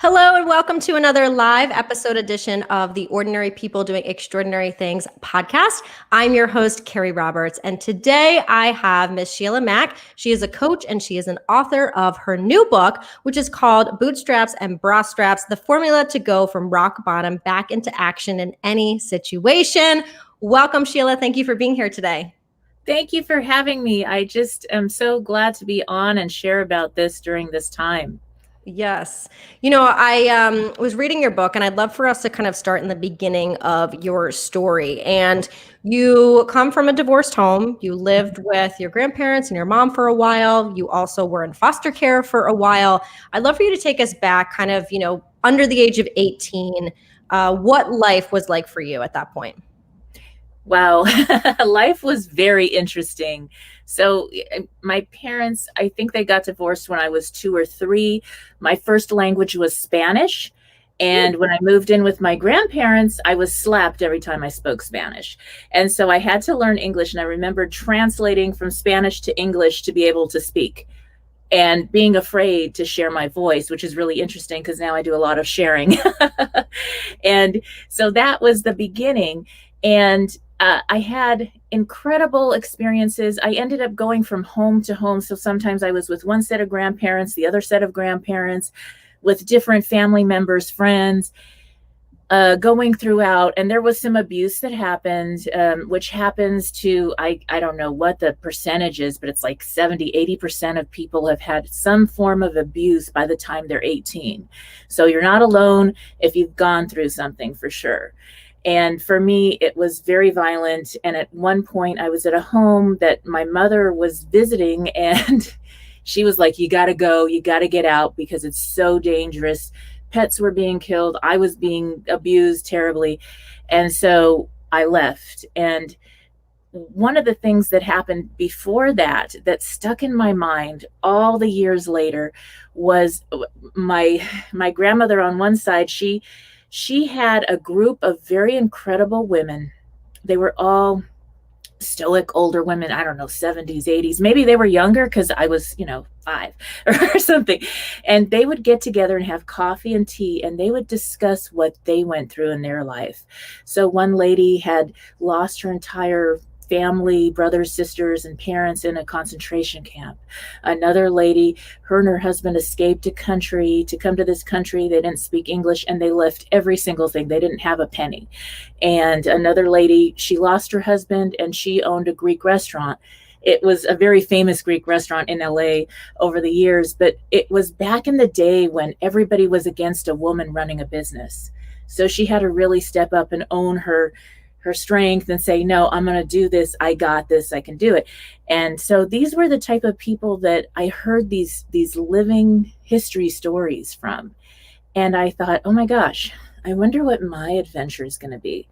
Hello, and welcome to another live episode edition of the Ordinary People Doing Extraordinary Things podcast. I'm your host, Carrie Roberts, and today I have Miss Sheila Mac. She is a coach and she is an author of her new book, which is called Bootstraps and Bra Straps, the formula to go from rock bottom back into action in any situation. Welcome, Sheila. Thank you for being here today. Thank you for having me. I just am so glad to be on and share about this during this time. Yes. I was reading your book, and I'd love for us to kind of start in the beginning of your story. And you come from a divorced home. You lived with your grandparents and your mom for a while. You also were in foster care for a while. I'd love for you to take us back kind of, under the age of 18, what life was like for you at that point. Wow. Life was very interesting. So my parents, I think they got divorced when I was 2 or 3. My first language was Spanish. And when I moved in with my grandparents, I was slapped every time I spoke Spanish. And so I had to learn English. And I remember translating from Spanish to English to be able to speak and being afraid to share my voice, which is really interesting because now I do a lot of sharing. And so that was the beginning. And I had incredible experiences. I ended up going from home to home. So sometimes I was with one set of grandparents, the other set of grandparents, with different family members, friends, going throughout. And there was some abuse that happened, which happens to, I don't know what the percentage is, but it's like 70, 80% of people have had some form of abuse by the time they're 18. So you're not alone if you've gone through something, for sure. And for me, it was very violent. And at one point I was at a home that my mother was visiting, and she was like, you got to go, you got to get out because it's so dangerous. Pets were being killed. I was being abused terribly. And so I left. And one of the things that happened before that stuck in my mind all the years later was my grandmother on one side. She had a group of very incredible women. They were all stoic older women, I don't know, 70s, 80s. Maybe they were younger because I was, 5 or something. And they would get together and have coffee and tea, and they would discuss what they went through in their life. So one lady had lost her entire family, brothers, sisters, and parents in a concentration camp. Another lady, her and her husband escaped a country to come to this country. They didn't speak English, and they left every single thing. They didn't have a penny. And another lady, she lost her husband, and she owned a Greek restaurant. It was a very famous Greek restaurant in LA over the years, but it was back in the day when everybody was against a woman running a business. So she had to really step up and own her strength and say, no, I'm going to do this. I got this. I can do it. And so these were the type of people that I heard these living history stories from. And I thought, oh my gosh, I wonder what my adventure is going to be.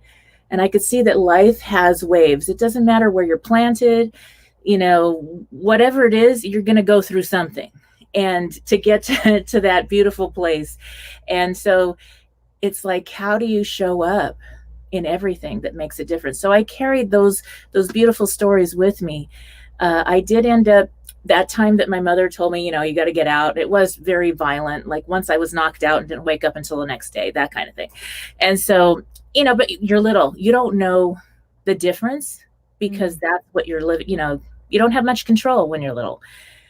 And I could see that life has waves. It doesn't matter where you're planted, whatever it is, you're going to go through something and to get to that beautiful place. And so it's like, how do you show up in everything that makes a difference? So I carried those beautiful stories with me. I did end up, that time that my mother told me, you got to get out, it was very violent. Like once I was knocked out and didn't wake up until the next day, that kind of thing. And so, but you're little, you don't know the difference because that's what you're living, you don't have much control when you're little,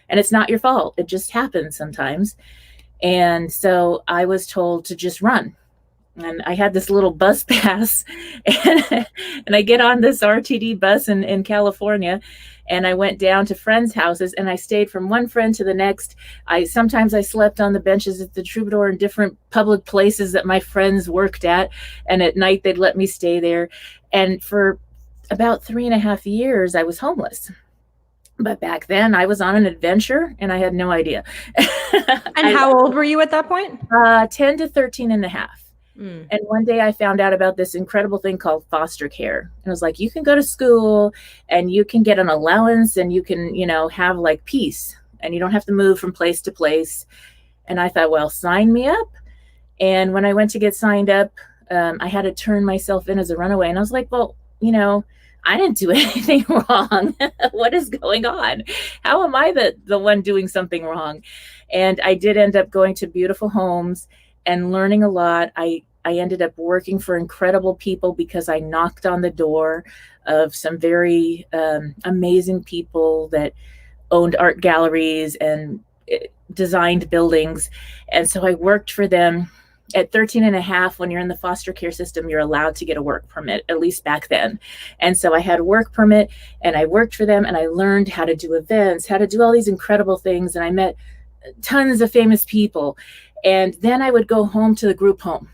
and it's not your fault. It just happens sometimes. And so I was told to just run. And I had this little bus pass, and I get on this RTD bus in California, and I went down to friends' houses, and I stayed from one friend to the next. Sometimes I slept on the benches at the Troubadour in different public places that my friends worked at, and at night they'd let me stay there. And for about 3.5 years, I was homeless. But back then I was on an adventure and I had no idea. And how old were you at that point? 10 to 13 and a half. And one day I found out about this incredible thing called foster care. And it was like, you can go to school and you can get an allowance and you can, have like peace and you don't have to move from place to place. And I thought, well, sign me up. And when I went to get signed up, I had to turn myself in as a runaway. And I was like, well, I didn't do anything wrong. What is going on? How am I the one doing something wrong? And I did end up going to beautiful homes. and learning a lot. I ended up working for incredible people because I knocked on the door of some very amazing people that owned art galleries and designed buildings. And so I worked for them. At 13 and a half, when you're in the foster care system, you're allowed to get a work permit, at least back then. And so I had a work permit and I worked for them, and I learned how to do events, how to do all these incredible things. And I met tons of famous people. And then I would go home to the group home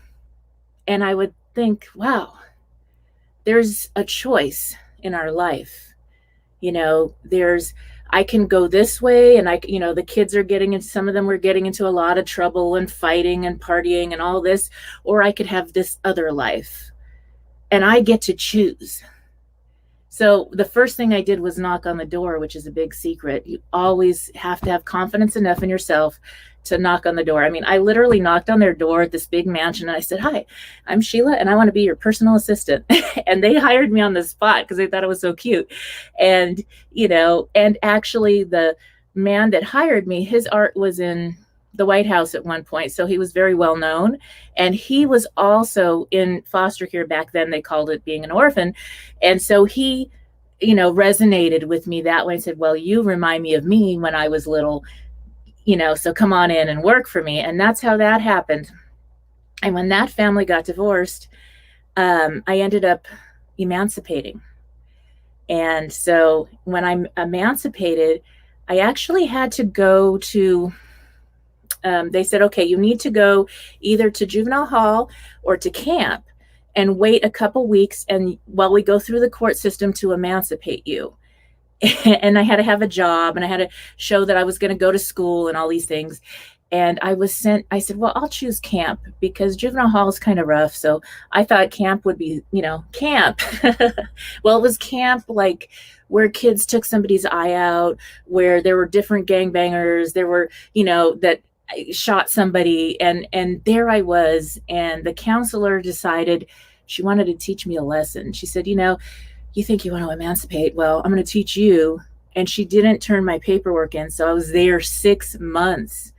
and I would think, wow, there's a choice in our life. I can go this way, and the kids are getting into, some of them were getting into a lot of trouble and fighting and partying and all this, or I could have this other life, and I get to choose. So the first thing I did was knock on the door, which is a big secret. You always have to have confidence enough in yourself to knock on the door. I mean, I literally knocked on their door at this big mansion and I said, "Hi, I'm Sheila and I want to be your personal assistant." And they hired me on the spot because they thought it was so cute. And, and actually the man that hired me, his art was in the White House at one point. So he was very well known. And he was also in foster care back then. They called it being an orphan. And so he, resonated with me that way and said, "Well, you remind me of me when I was little, so come on in and work for me." And that's how that happened. And when that family got divorced, I ended up emancipating. And so when I'm emancipated, I actually had to go to, they said, "Okay, you need to go either to juvenile hall or to camp and wait a couple weeks and while we go through the court system to emancipate you." And I had to have a job and I had to show that I was going to go to school and all these things. And I said, "Well, I'll choose camp because juvenile hall is kind of rough." So I thought camp would be, camp. Well, it was camp like where kids took somebody's eye out, where there were different gangbangers. There were, that shot somebody. And there I was. And the counselor decided she wanted to teach me a lesson. She said, "You think you want to emancipate? Well, I'm going to teach you." And she didn't turn my paperwork in. So I was there 6 months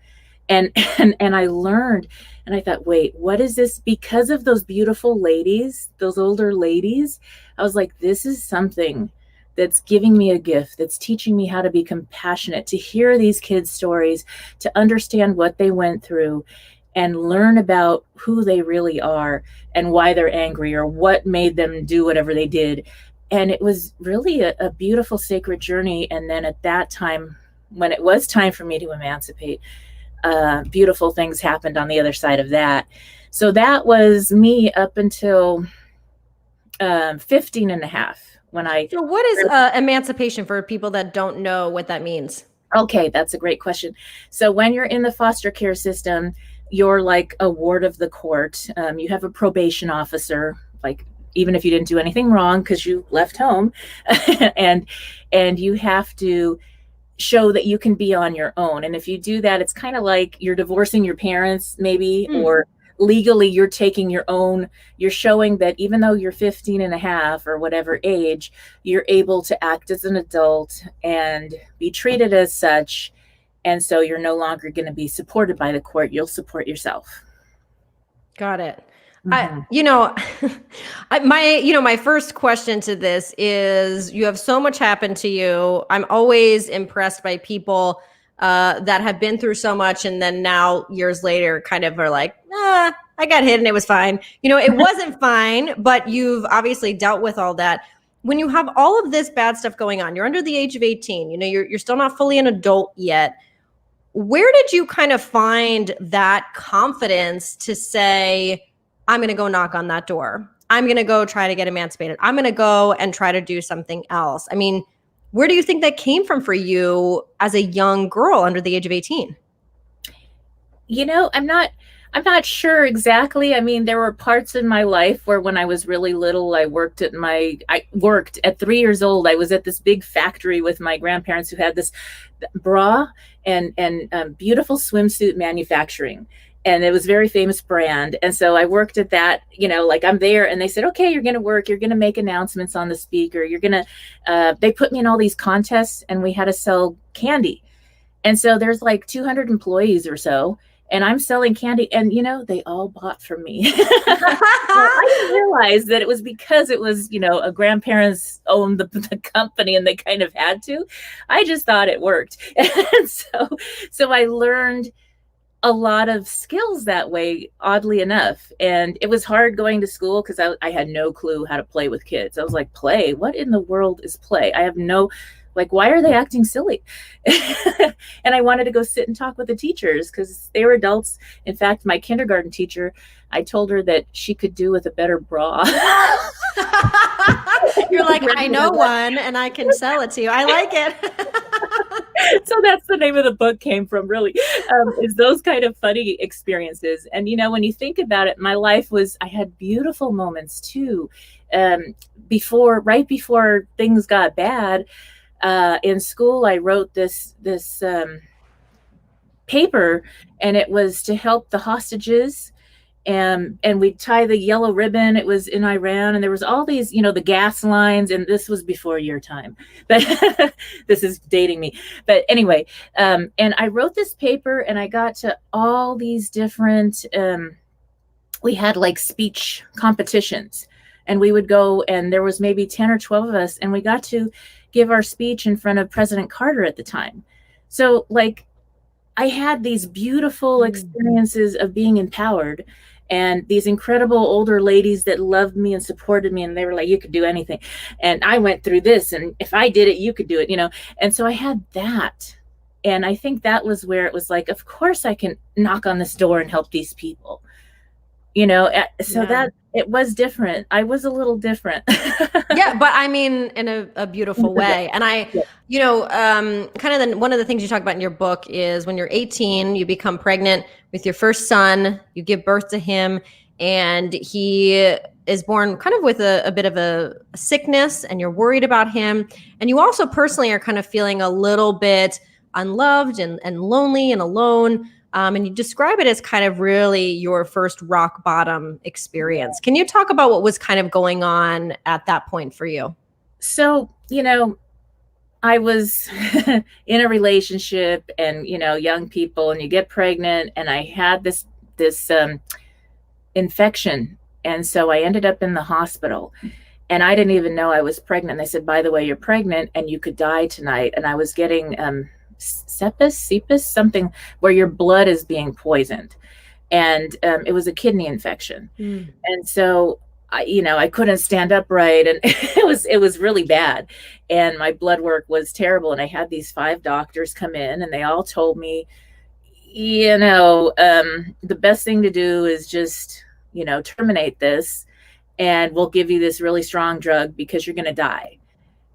and I learned, and I thought, wait, what is this? Because of those beautiful ladies, those older ladies, I was like, this is something that's giving me a gift, that's teaching me how to be compassionate, to hear these kids' stories, to understand what they went through and learn about who they really are and why they're angry or what made them do whatever they did. And it was really a beautiful, sacred journey. And then at that time, when it was time for me to emancipate, beautiful things happened on the other side of that. So that was me up until 15 and a half. So what is emancipation for people that don't know what that means? Okay, that's a great question. So when you're in the foster care system, you're like a ward of the court. You have a probation officer, like even if you didn't do anything wrong because you left home, and you have to show that you can be on your own. And if you do that, it's kind of like you're divorcing your parents maybe, or legally you're taking your own, you're showing that even though you're 15 and a half or whatever age, you're able to act as an adult and be treated as such. And so you're no longer going to be supported by the court. You'll support yourself. Got it. My first question to this is, you have so much happen to you. I'm always impressed by people that have been through so much and then now years later kind of are like, I got hit and it was fine. It wasn't fine, but you've obviously dealt with all that. When you have all of this bad stuff going on, you're under the age of 18, you're still not fully an adult yet. Where did you kind of find that confidence to say, I'm going to go knock on that door. I'm going to go try to get emancipated. I'm going to go and try to do something else. I mean, where do you think that came from for you as a young girl under the age of 18? I'm not sure exactly. I mean, there were parts in my life where when I was really little, I worked at 3 years old. I was at this big factory with my grandparents who had this bra and beautiful swimsuit manufacturing. And it was a very famous brand. And so I worked at that, like I'm there and they said, "Okay, you're going to work. You're going to make announcements on the speaker. You're going to, they put me in all these contests and we had to sell candy. And so there's like 200 employees or so. and I'm selling candy, and they all bought from me. Well, I didn't realize that it was because it was, a grandparents owned the company and they kind of had to. I just thought it worked. And so I learned a lot of skills that way, oddly enough. And it was hard going to school because I had no clue how to play with kids. I was like, play? What in the world is play? I have no, like, why are they acting silly? And I wanted to go sit and talk with the teachers because they were adults. In fact, my kindergarten teacher, I told her that she could do with a better bra. You're like, I know one and I can sell it to you. I like it. So that's the name of the book came from, really, is those kind of funny experiences. And, when you think about it, my life I had beautiful moments too. Right before things got bad, in school, I wrote this paper, and it was to help the hostages. And we'd tie the yellow ribbon. It was in Iran, and there was all these, the gas lines, and this was before your time, but this is dating me. But anyway, and I wrote this paper, and I got to all these different, we had like speech competitions, and we would go, and there was maybe 10 or 12 of us, and we got to give our speech in front of President Carter at the time. So like, I had these beautiful experiences of being empowered, and these incredible older ladies that loved me and supported me, and they were like, you could do anything. And I went through this, and if I did it, you could do it, And so I had that. And I think that was where it was like, of course I can knock on this door and help these people. That it was different. I was a little different. Yeah, but I mean, in a beautiful way. And one of the things you talk about in your book is when you're 18, you become pregnant with your first son, you give birth to him, and he is born kind of with a bit of a sickness, and you're worried about him. And you also personally are kind of feeling a little bit unloved and lonely and alone. And you describe it as kind of really your first rock bottom experience. Can you talk about what was kind of going on at that point for you? So, I was in a relationship, and, young people, and you get pregnant, and I had this infection. And so I ended up in the hospital, and I didn't even know I was pregnant. They said, by the way, you're pregnant and you could die tonight. And I was getting, sepsis, something where your blood is being poisoned. And it was a kidney infection. And so I couldn't stand upright, and it was really bad. And my blood work was terrible. And I had these 5 doctors come in, and they all told me, the best thing to do is just, terminate this, and we'll give you this really strong drug because you're going to die.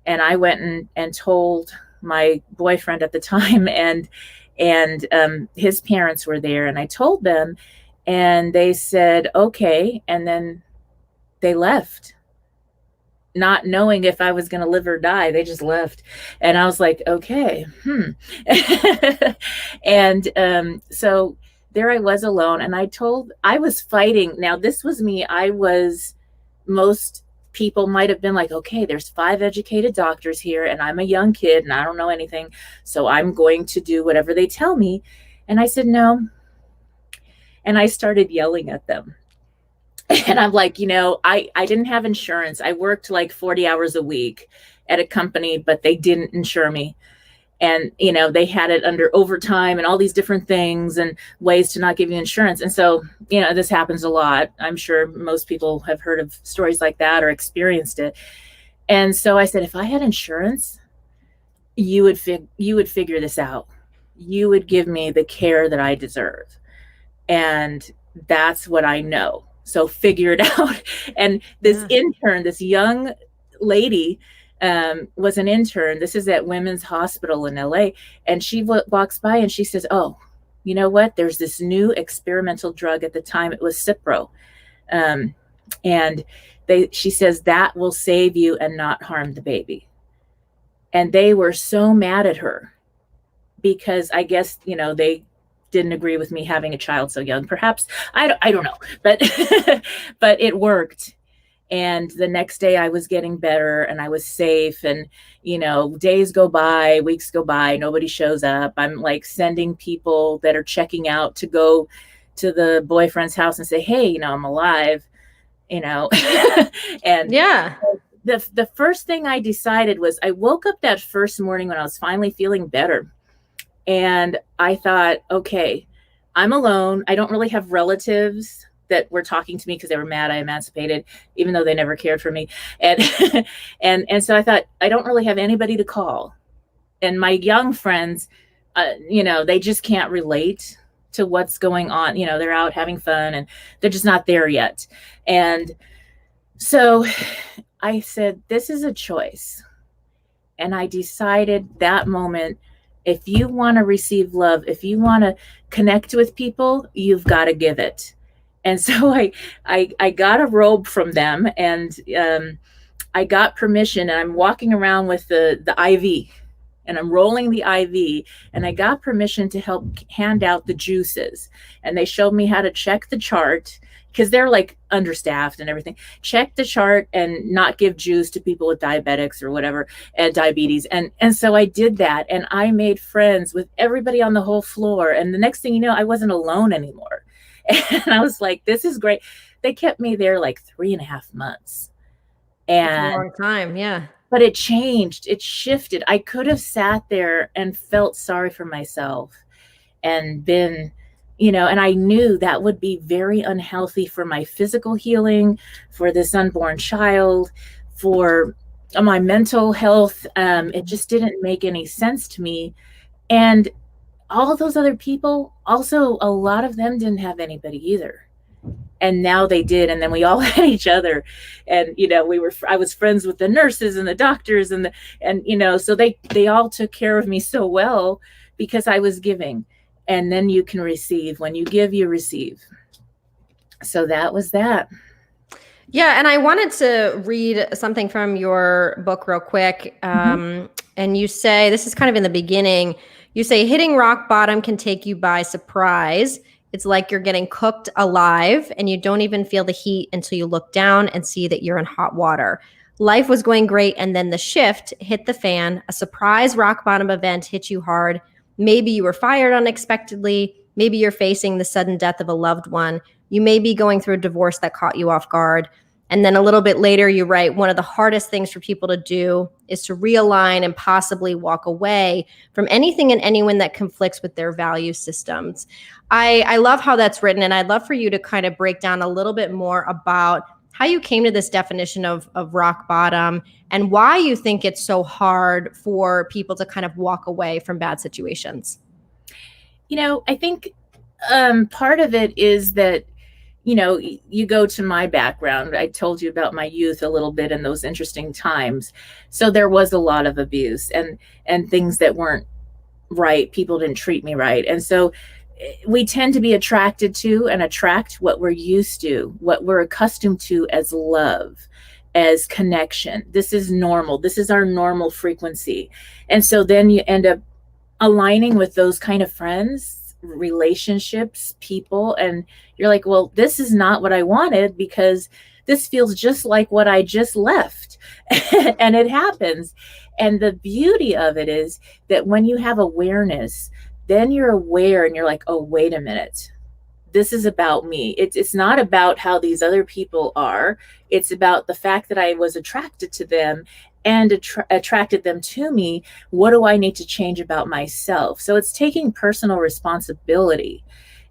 And I went and told my boyfriend at the time, and his parents were there, and I told them, and they said, okay. And then they left, not knowing if I was going to live or die. They just left. And I was like, okay. And so there I was alone, and I was fighting. Now, this was me. Most people might have been like, okay, there's 5 educated doctors here, and I'm a young kid and I don't know anything, so I'm going to do whatever they tell me. And I said, no. And I started yelling at them. And I'm like, I didn't have insurance. I worked like 40 hours a week at a company, but they didn't insure me. And, they had it under overtime and all these different things and ways to not give you insurance. And so, this happens a lot. I'm sure most people have heard of stories like that or experienced it. And so I said, if I had insurance, you would figure this out. You would give me the care that I deserve. And that's what I know. So figure it out. And this intern, this young lady, was an intern. This is at Women's Hospital in LA. And she walks by and she says, oh, you know what? There's this new experimental drug. At the time, it was Cipro. And she says that will save you and not harm the baby. And they were so mad at her because I guess, they didn't agree with me having a child so young. Perhaps, I don't know, but, but it worked. And the next day I was getting better and I was safe. And, days go by, weeks go by, nobody shows up. I'm like sending people that are checking out to go to the boyfriend's house and say, hey, I'm alive, and Yeah. the first thing I decided was I woke up that first morning when I was finally feeling better. And I thought, okay, I'm alone. I don't really have relatives that were talking to me because they were mad I emancipated, even though they never cared for me. And and so I thought, I don't really have anybody to call. And my young friends, they just can't relate to what's going on. They're out having fun and they're just not there yet. And so I said, this is a choice. And I decided that moment, if you want to receive love, if you want to connect with people, you've got to give it. And so I got a robe from them, and I got permission, and I'm walking around with the IV, and I'm rolling the IV, and I got permission to help hand out the juices. And they showed me how to check the chart, because they're like understaffed and everything. Check the chart and not give juice to people with diabetics or whatever, and diabetes. And so I did that, and I made friends with everybody on the whole floor. And the next thing you know, I wasn't alone anymore. And I was like, this is great. They kept me there like 3.5 months. And that's a long time. Yeah. But it changed. It shifted. I could have sat there and felt sorry for myself and been, and I knew that would be very unhealthy for my physical healing, for this unborn child, for my mental health. It just didn't make any sense to me. And all of those other people, also, a lot of them didn't have anybody either. And now they did. And then we all had each other. And, I was friends with the nurses and the doctors and so they all took care of me so well because I was giving. And then you can receive. When you give, you receive. So that was that. Yeah. And I wanted to read something from your book real quick. And you say, this is kind of in the beginning, you say, hitting rock bottom can take you by surprise. It's like you're getting cooked alive and you don't even feel the heat until you look down and see that you're in hot water. Life was going great. And then the shift hit the fan. A surprise rock bottom event hit you hard. Maybe you were fired unexpectedly. Maybe you're facing the sudden death of a loved one. You may be going through a divorce that caught you off guard. And then a little bit later, you write, one of the hardest things for people to do is to realign and possibly walk away from anything and anyone that conflicts with their value systems. I love how that's written. And I'd love for you to kind of break down a little bit more about how you came to this definition of rock bottom and why you think it's so hard for people to kind of walk away from bad situations. I think part of it is that, you go to my background. I told you about my youth a little bit in those interesting times. So there was a lot of abuse and things that weren't right. People didn't treat me right. And so we tend to be attracted to and attract what we're used to, what we're accustomed to as love, as connection. This is normal. This is our normal frequency. And so then you end up aligning with those kind of friends, relationships, people, and you're like, well, this is not what I wanted because this feels just like what I just left. And it happens. And the beauty of it is that when you have awareness, then you're aware and you're like, oh, wait a minute. This is about me. It's not about how these other people are. It's about the fact that I was attracted to them and attracted them to me. What do I need to change about myself? So it's taking personal responsibility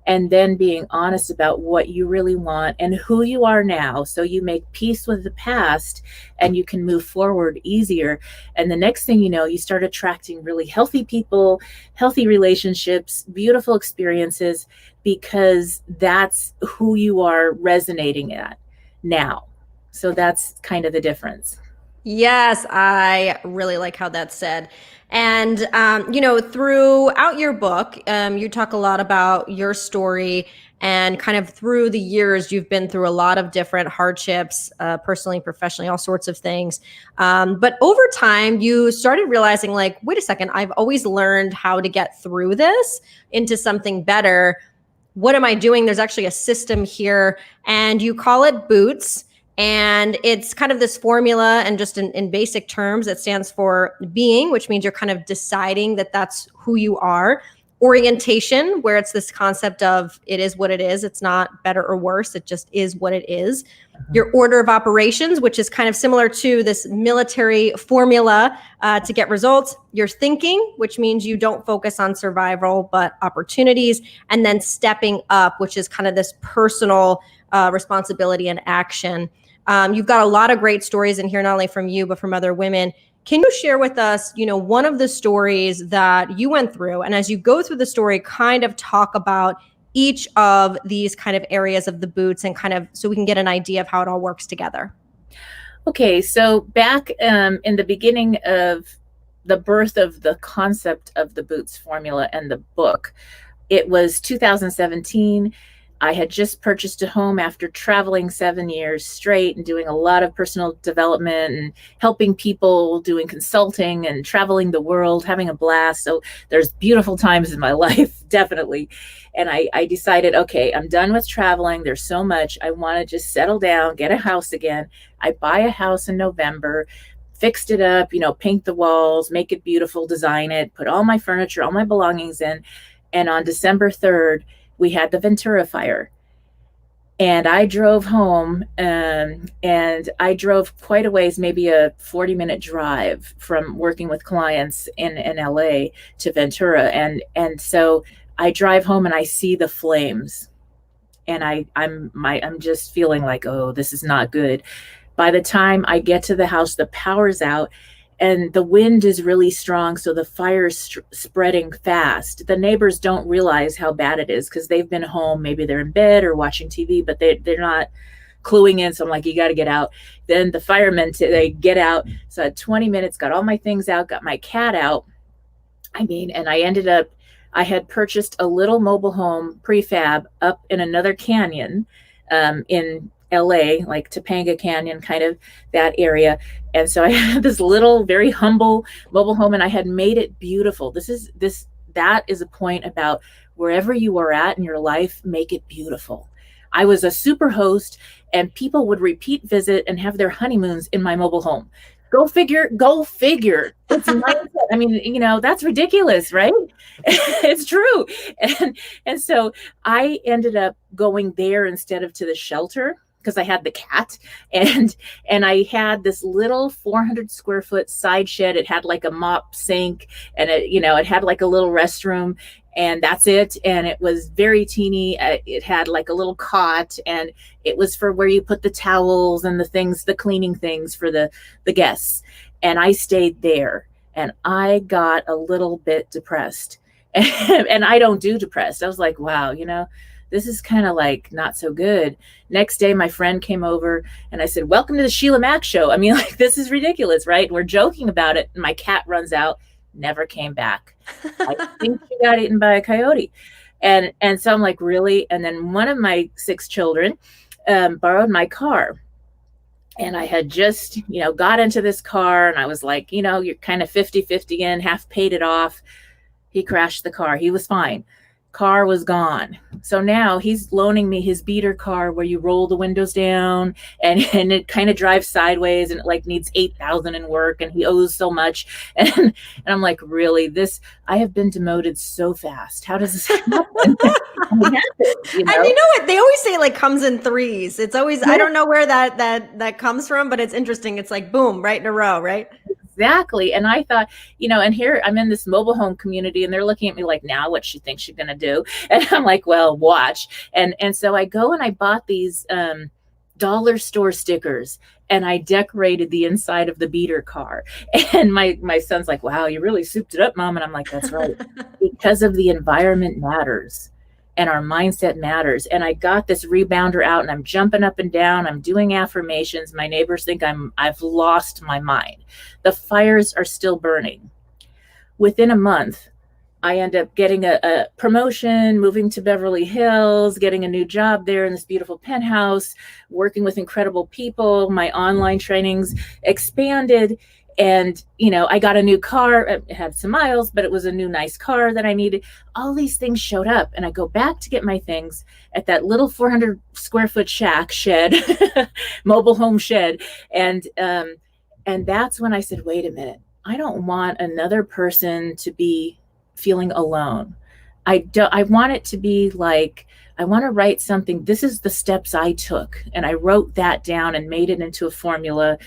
and then being honest about what you really want and who you are now. So you make peace with the past and you can move forward easier. And the next thing you know, you start attracting really healthy people, healthy relationships, beautiful experiences, because that's who you are resonating at now. So that's kind of the difference. Yes, I really like how that's said. And, throughout your book, you talk a lot about your story and kind of through the years, you've been through a lot of different hardships, personally, professionally, all sorts of things. But over time, you started realizing like, wait a second, I've always learned how to get through this into something better. What am I doing? There's actually a system here and you call it Boots. And it's kind of this formula, and just in basic terms, it stands for being, which means you're kind of deciding that that's who you are. Orientation, where it's this concept of it is what it is. It's not better or worse. It just is what it is. Your order of operations, which is kind of similar to this military formula to get results. Your thinking, which means you don't focus on survival, but opportunities. And then stepping up, which is kind of this personal responsibility and action. You've got a lot of great stories in here, not only from you, but from other women. Can you share with us, one of the stories that you went through? And as you go through the story, kind of talk about each of these kind of areas of the boots, and kind of so we can get an idea of how it all works together. Okay, so back in the beginning of the birth of the concept of the boots formula and the book, it was 2017. I had just purchased a home after traveling 7 years straight and doing a lot of personal development and helping people, doing consulting and traveling the world, having a blast. So there's beautiful times in my life, definitely. And I decided, okay, I'm done with traveling. There's so much. I want to just settle down, get a house again. I buy a house in November, fixed it up, paint the walls, make it beautiful, design it, put all my furniture, all my belongings in. And on December 3rd, we had the Ventura fire. And I drove home, and I drove quite a ways, maybe a 40-minute drive from working with clients in LA to Ventura. And so I drive home and I see the flames, and I'm just feeling like, oh, this is not good. By the time I get to the house, the power's out and the wind is really strong. So the fire's spreading fast. The neighbors don't realize how bad it is because they've been home. Maybe they're in bed or watching TV, but they're not cluing in. So I'm like, you got to get out. Then the firemen, they get out. So I had 20 minutes, got all my things out, got my cat out. And I had purchased a little mobile home prefab up in another canyon in LA, like Topanga Canyon, kind of that area. And so I had this little, very humble mobile home, and I had made it beautiful. That is a point about wherever you are at in your life, make it beautiful. I was a super host, and people would repeat visit and have their honeymoons in my mobile home. Go figure. It's mindset. That's ridiculous, right? It's true. And so I ended up going there instead of to the shelter because I had the cat, and I had this little 400 square foot side shed. It had like a mop sink, and it had like a little restroom, and that's it. And it was very teeny. It had like a little cot, and it was for where you put the towels and the cleaning things for the guests. And I stayed there, and I got a little bit depressed. And I don't do depressed. I was like, wow, this is kind of like not so good. Next day, my friend came over and I said, welcome to the Sheila Mac show. This is ridiculous, right? We're joking about it. And my cat runs out, never came back. I think she got eaten by a coyote. And so I'm like, really? And then one of my 6 children borrowed my car. And I had just, got into this car, and I was like, you're kind of 50-50 in, half paid it off. He crashed the car. He was fine. Car was gone. So now he's loaning me his beater car where you roll the windows down and it kind of drives sideways, and it like needs 8,000 in work, and he owes so much. And I'm like, really, I have been demoted so fast. How does this happen? And you know what? They always say it like comes in threes. It's always, I don't know where that comes from, but it's interesting. It's like, boom, right in a row, right? Exactly. And I thought, and here I'm in this mobile home community, and they're looking at me like, now what she thinks she's going to do. And I'm like, well, watch. And so I go and I bought these dollar store stickers, and I decorated the inside of the beater car. And my son's like, wow, you really souped it up, Mom. And I'm like, that's right. Because of the environment matters. And our mindset matters. And I got this rebounder out, and I'm jumping up and down. I'm doing affirmations. My neighbors think I've lost my mind. The fires are still burning. Within a month, I end up getting a promotion, moving to Beverly Hills, getting a new job there in this beautiful penthouse, working with incredible people. My online trainings expanded. And, I got a new car. It had some miles, but it was a new, nice car that I needed. All these things showed up, and I go back to get my things at that little 400 square foot shed, mobile home shed. And that's when I said, wait a minute, I don't want another person to be feeling alone. I want it to be like, I want to write something. This is the steps I took. And I wrote that down and made it into a formula,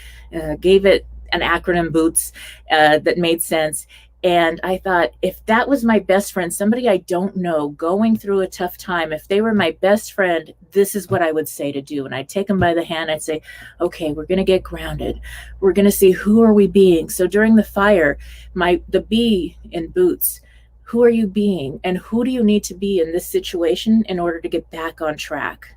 gave it an acronym, Boots, that made sense. And I thought, if that was my best friend, somebody I don't know going through a tough time, if they were my best friend, this is what I would say to do. And I'd take them by the hand. I'd say, okay, we're going to get grounded. We're going to see, who are we being? So during the fire, the B in Boots, who are you being? And who do you need to be in this situation in order to get back on track?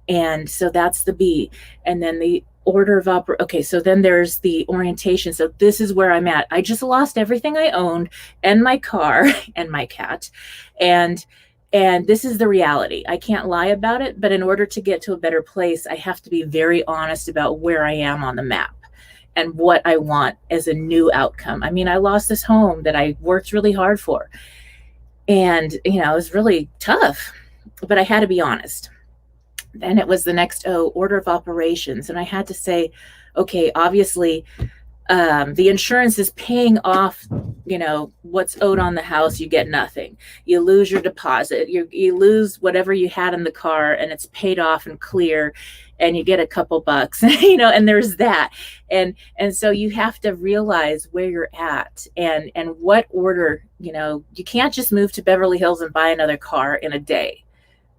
And so that's the B. And then the order of okay, so then there's the orientation. So this is where I'm at. I just lost everything I owned, and my car and my cat. And this is the reality. I can't lie about it, but in order to get to a better place, I have to be very honest about where I am on the map and what I want as a new outcome. I mean, I lost this home that I worked really hard for. And, it was really tough, but I had to be honest. Then it was the next order of operations. And I had to say, okay, obviously, the insurance is paying off, what's owed on the house. You get nothing. You lose your deposit. You lose whatever you had in the car, and it's paid off and clear, and you get a couple bucks, and there's that. And so you have to realize where you're at and what order. You can't just move to Beverly Hills and buy another car in a day.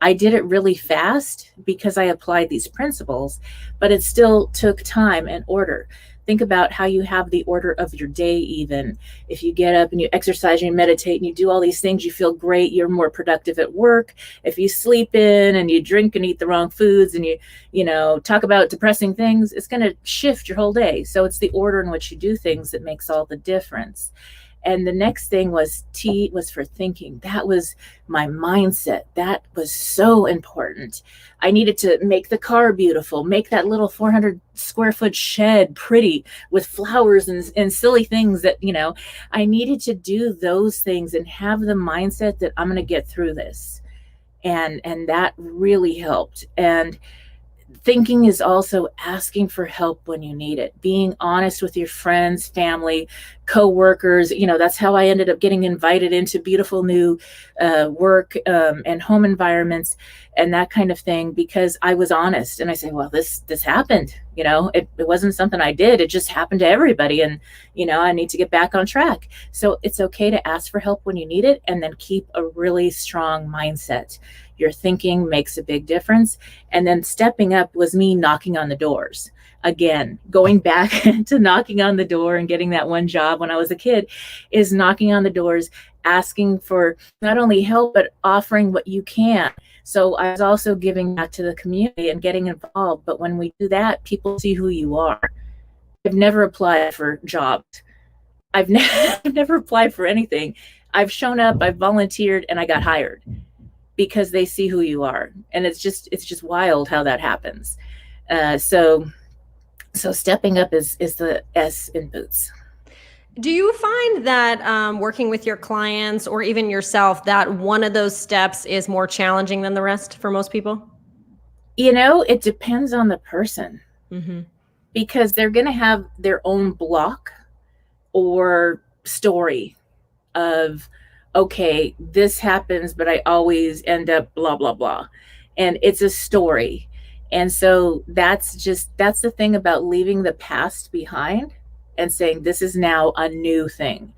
I did it really fast because I applied these principles, but it still took time and order. Think about how you have the order of your day. Even if you get up and you exercise and you meditate and you do all these things, you feel great. You're more productive at work. If you sleep in and you drink and eat the wrong foods and you talk about depressing things, it's going to shift your whole day. So it's the order in which you do things that makes all the difference. And the next thing was T was for thinking. That was my mindset. That was so important. I needed to make the car beautiful, make that little 400 square foot shed pretty with flowers and silly things that, I needed to do those things and have the mindset that I'm going to get through this. And that really helped. And thinking is also asking for help when you need it, being honest with your friends, family, co-workers. That's how I ended up getting invited into beautiful new work and home environments and that kind of thing, because I was honest. And I say, well, this happened. It wasn't something I did. It just happened to everybody. And, I need to get back on track. So it's okay to ask for help when you need it, and then keep a really strong mindset. Your thinking makes a big difference. And then stepping up was me knocking on the doors. Again, going back to knocking on the door and getting that one job when I was a kid is knocking on the doors, asking for not only help, but offering what you can. So I was also giving back to the community and getting involved. But when we do that, people see who you are. I've never applied for jobs. I've never applied for anything. I've shown up, I've volunteered, and I got hired because they see who you are. And it's just wild how that happens. So stepping up is the S in Boots. Do you find that working with your clients or even yourself, that one of those steps is more challenging than the rest for most people? It depends on the person. Mm-hmm. Because they're going to have their own block or story of, okay, this happens, but I always end up blah, blah, blah. And it's a story. And so that's the thing about leaving the past behind and saying, this is now a new thing.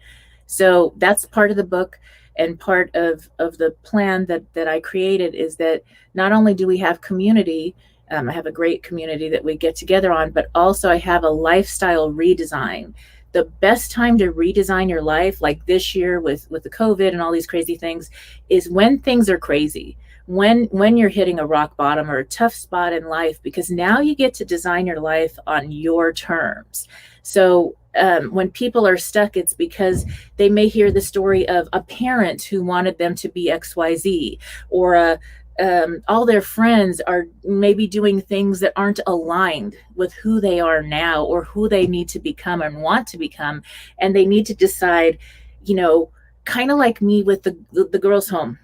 So that's part of the book, and part of the plan that I created is that not only do we have community, I have a great community that we get together on, but also I have a lifestyle redesign. The best time to redesign your life, like this year with the COVID and all these crazy things, is when things are crazy, when you're hitting a rock bottom or a tough spot in life, because now you get to design your life on your terms. So when people are stuck, it's because they may hear the story of a parent who wanted them to be XYZ, or all their friends are maybe doing things that aren't aligned with who they are now or who they need to become and want to become. And they need to decide, you know, kind of like me with the girls' home.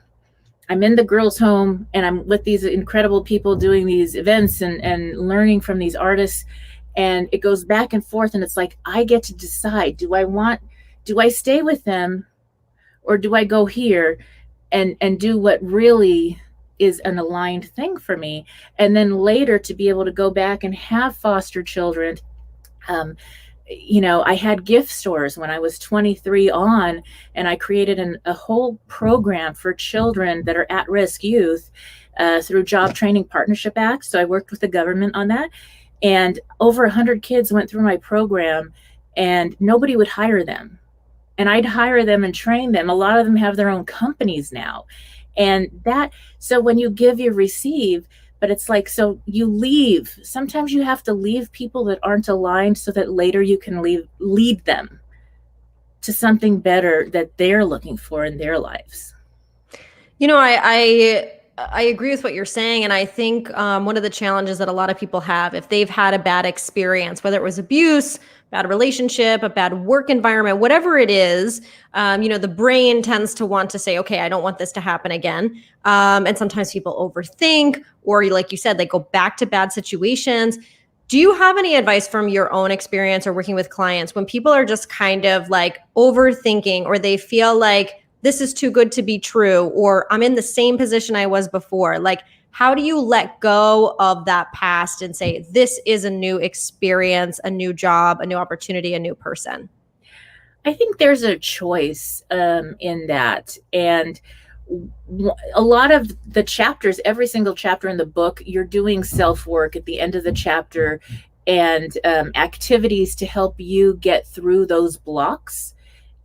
I'm in the girls' home and I'm with these incredible people doing these events and learning from these artists. And it goes back and forth. And it's like, I get to decide, do I stay with them or do I go here and do what really is an aligned thing for me? And then later to be able to go back and have foster children. I had gift stores when I was 23 on, and I created a whole program for children that are at-risk youth through Job Training Partnership Act. So I worked with the government on that. And over 100 kids went through my program and nobody would hire them. And I'd hire them and train them. A lot of them have their own companies now. So when you give, you receive, but it's like, so you leave. Sometimes you have to leave people that aren't aligned so that later you can lead them to something better that they're looking for in their lives. I agree with what you're saying. And I think one of the challenges that a lot of people have, if they've had a bad experience, whether it was abuse, bad relationship, a bad work environment, whatever it is, the brain tends to want to say, okay, I don't want this to happen again. And sometimes people overthink, or like you said, they go back to bad situations. Do you have any advice from your own experience or working with clients when people are just kind of like overthinking, or they feel like this is too good to be true, or I'm in the same position I was before? Like, how do you let go of that past and say, this is a new experience, a new job, a new opportunity, a new person? I think there's a choice in that. And a lot of the chapters, every single chapter in the book, you're doing self-work at the end of the chapter and activities to help you get through those blocks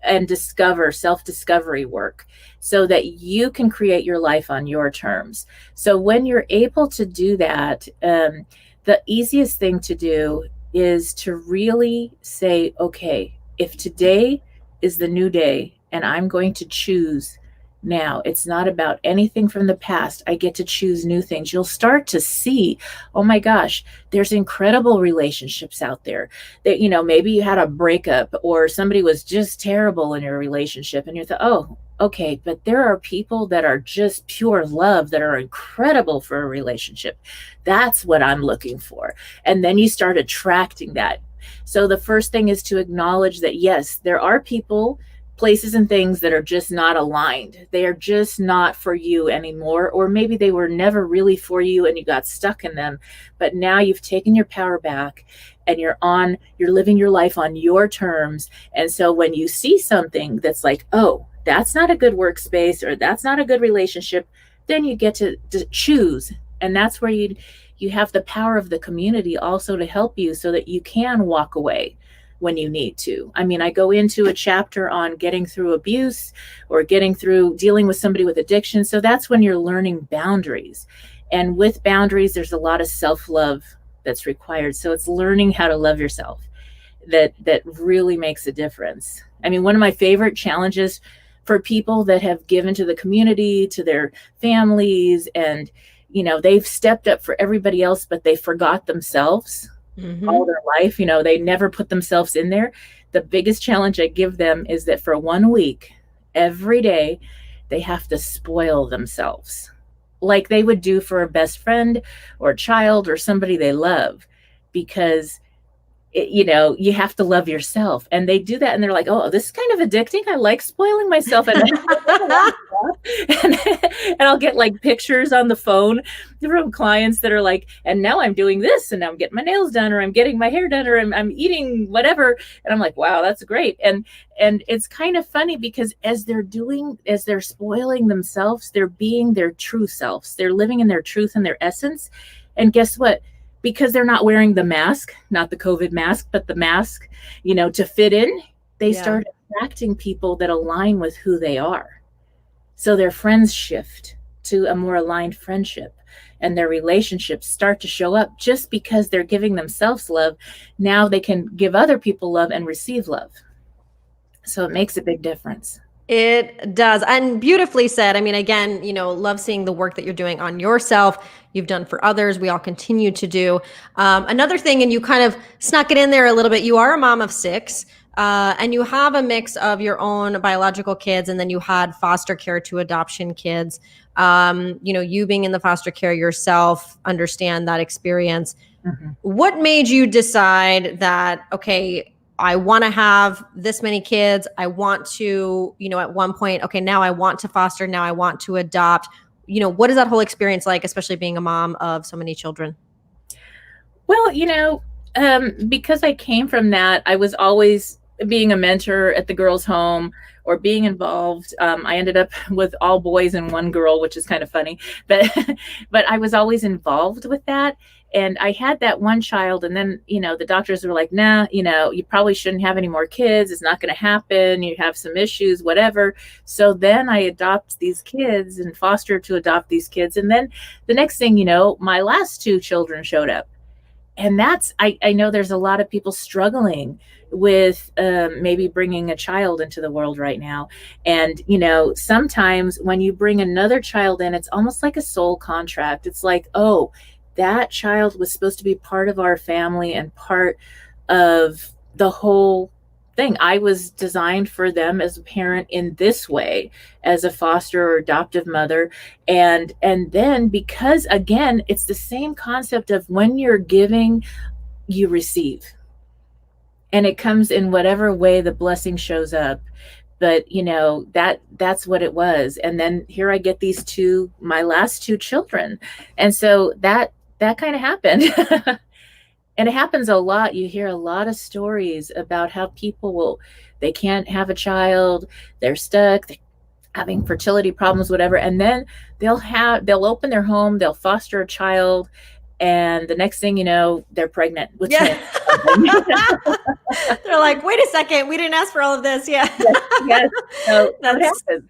and self-discovery work so that you can create your life on your terms. So when you're able to do that, the easiest thing to do is to really say, okay, if today is the new day and I'm going to choose now, it's not about anything from the past. I get to choose new things. You'll start to see, oh my gosh, there's incredible relationships out there that, maybe you had a breakup or somebody was just terrible in your relationship and you thought, oh, okay, but there are people that are just pure love that are incredible for a relationship. That's what I'm looking for. And then you start attracting that. So the first thing is to acknowledge that, yes, there are people, places and things that are just not aligned. They are just not for you anymore. Or maybe they were never really for you and you got stuck in them. But now you've taken your power back and you're living your life on your terms. And so when you see something that's like, oh, that's not a good workspace or that's not a good relationship, then you get to choose. And that's where you have the power of the community also to help you so that you can walk away when you need to. I mean, I go into a chapter on getting through abuse or getting through dealing with somebody with addiction. So that's when you're learning boundaries. And with boundaries, there's a lot of self-love that's required. So it's learning how to love yourself that really makes a difference. I mean, one of my favorite challenges for people that have given to the community, to their families, and, they've stepped up for everybody else, but they forgot themselves. Mm-hmm. All their life, they never put themselves in there. The biggest challenge I give them is that for 1 week, every day, they have to spoil themselves like they would do for a best friend or a child or somebody they love, because you have to love yourself. And they do that and they're like, oh, this is kind of addicting. I like spoiling myself. And I'll get like pictures on the phone from clients that are like, and now I'm doing this and I'm getting my nails done or I'm getting my hair done or I'm eating whatever. And I'm like, wow, that's great. And it's kind of funny because as they're spoiling themselves, they're being their true selves. They're living in their truth and their essence. And guess what? Because they're not wearing the mask, not the COVID mask, but the mask, to fit in, they start attracting people that align with who they are. So their friends shift to a more aligned friendship and their relationships start to show up just because they're giving themselves love. Now they can give other people love and receive love. So it makes a big difference. It does. And beautifully said. I mean, again, love seeing the work that you're doing on yourself, you've done for others. We all continue to do. Another thing, and you kind of snuck it in there a little bit, you are a mom of six. And you have a mix of your own biological kids, and then you had foster care to adoption kids. You being in the foster care yourself, understand that experience. Mm-hmm. What made you decide that, okay, I want to have this many kids. I want to, at one point, okay, now I want to foster. Now I want to adopt. What is that whole experience like, especially being a mom of so many children? Well, because I came from that, I was always being a mentor at the girls' home or being involved. I ended up with all boys and one girl, which is kind of funny, but but I was always involved with that. And I had that one child, and then the doctors were like, "Nah, you probably shouldn't have any more kids. It's not going to happen. You have some issues, whatever." So then I adopt these kids and foster to adopt these kids, and then the next thing you know, my last two children showed up. And I know there's a lot of people struggling with maybe bringing a child into the world right now. And sometimes when you bring another child in, it's almost like a soul contract. It's like, oh, that child was supposed to be part of our family and part of the whole thing. I was designed for them as a parent in this way, as a foster or adoptive mother. And then, because again, it's the same concept of when you're giving, you receive. And it comes in whatever way the blessing shows up. But that's what it was. And then here I get my last two children. And so that kind of happened. And it happens a lot. You hear a lot of stories about how they can't have a child, they're stuck, they're having fertility problems, whatever. And then they'll open their home, they'll foster a child, and the next thing you know, they're pregnant with twins. They're like, wait a second, we didn't ask for all of this. Yeah. Yes. So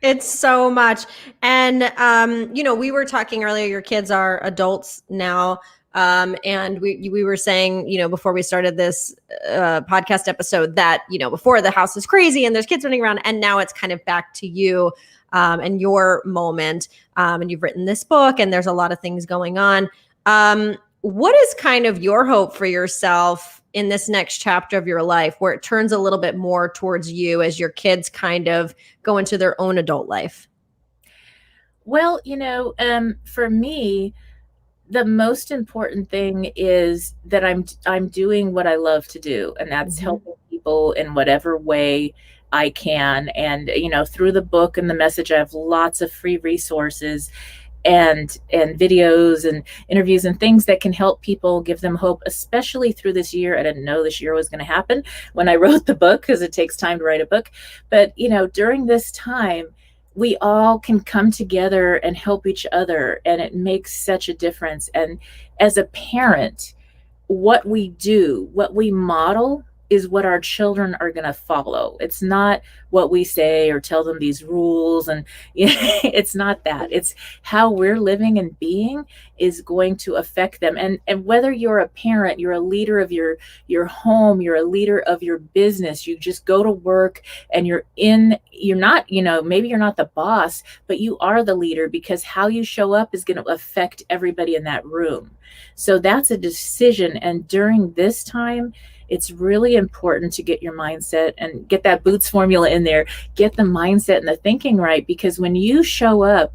it's so much. And, we were talking earlier, your kids are adults now. And we were saying, before we started this podcast episode that, before the house is crazy and there's kids running around, and now it's kind of back to you and your moment. And you've written this book and there's a lot of things going on. What is kind of your hope for yourself in this next chapter of your life, where it turns a little bit more towards you as your kids kind of go into their own adult life? Well, for me, the most important thing is that I'm doing what I love to do, and that's helping people in whatever way I can. And through the book and the message, I have lots of free resources and videos and interviews and things that can help people, give them hope, especially through this year. I didn't know this year was going to happen when I wrote the book, because it takes time to write a book. But during this time, we all can come together and help each other, and it makes such a difference. And as a parent, what we do, what we model, is what our children are going to follow. It's not what we say or tell them these rules. And it's not that. It's how we're living and being is going to affect them. And whether you're a parent, you're a leader of your home, you're a leader of your business, you just go to work and you're not, maybe you're not the boss, but you are the leader, because how you show up is going to affect everybody in that room. So that's a decision. And during this time, it's really important to get your mindset and get that Boots formula in there, get the mindset and the thinking right, because when you show up,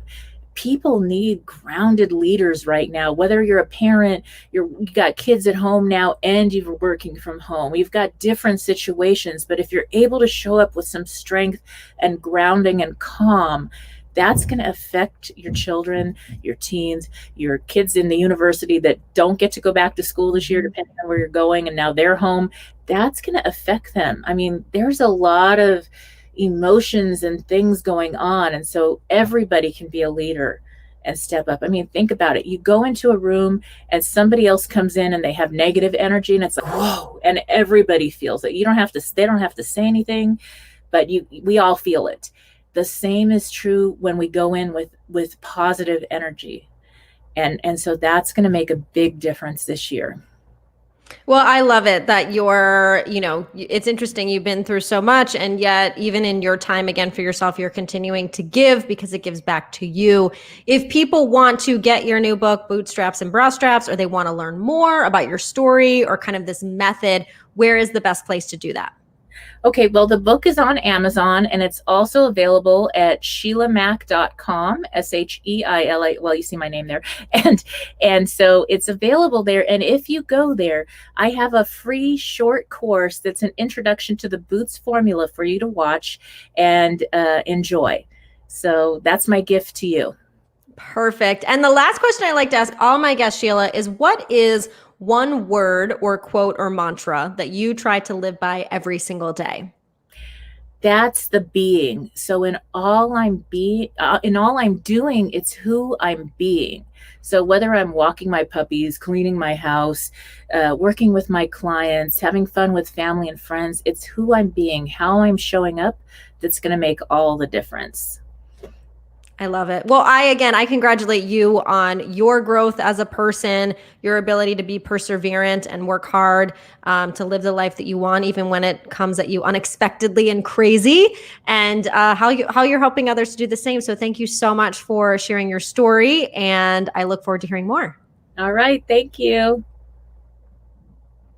people need grounded leaders right now. Whether you're a parent, you got kids at home now, and you're working from home, you've got different situations. But if you're able to show up with some strength and grounding and calm, that's going to affect your children, your teens, your kids in the university that don't get to go back to school this year, depending on where you're going, and now they're home. That's going to affect them. I mean, there's a lot of emotions and things going on. And so everybody can be a leader and step up. I mean, think about it. You go into a room and somebody else comes in and they have negative energy, and it's like, whoa, and everybody feels it. They don't have to say anything, but we all feel it. The same is true when we go in with positive energy. And so that's going to make a big difference this year. Well, I love it that it's interesting. You've been through so much, and yet, even in your time again for yourself, you're continuing to give because it gives back to you. If people want to get your new book, Bootstraps and Bra Straps, or they want to learn more about your story or kind of this method, where is the best place to do that? Okay, well, the book is on Amazon and it's also available at sheilamac.com, Sheila. Well, you see my name there. And so it's available there. And if you go there, I have a free short course that's an introduction to the Boots formula for you to watch and enjoy. So that's my gift to you. Perfect. And the last question I like to ask all my guests, Sheila, is what is one word or quote or mantra that you try to live by every single day? That's the being. So in all I'm doing, it's who I'm being. So whether I'm walking my puppies, cleaning my house, working with my clients, having fun with family and friends, it's who I'm being, how I'm showing up, that's going to make all the difference. I love it. Well, I congratulate you on your growth as a person, your ability to be perseverant and work hard to live the life that you want, even when it comes at you unexpectedly and crazy, and how you're helping others to do the same. So thank you so much for sharing your story, and I look forward to hearing more. All right. Thank you.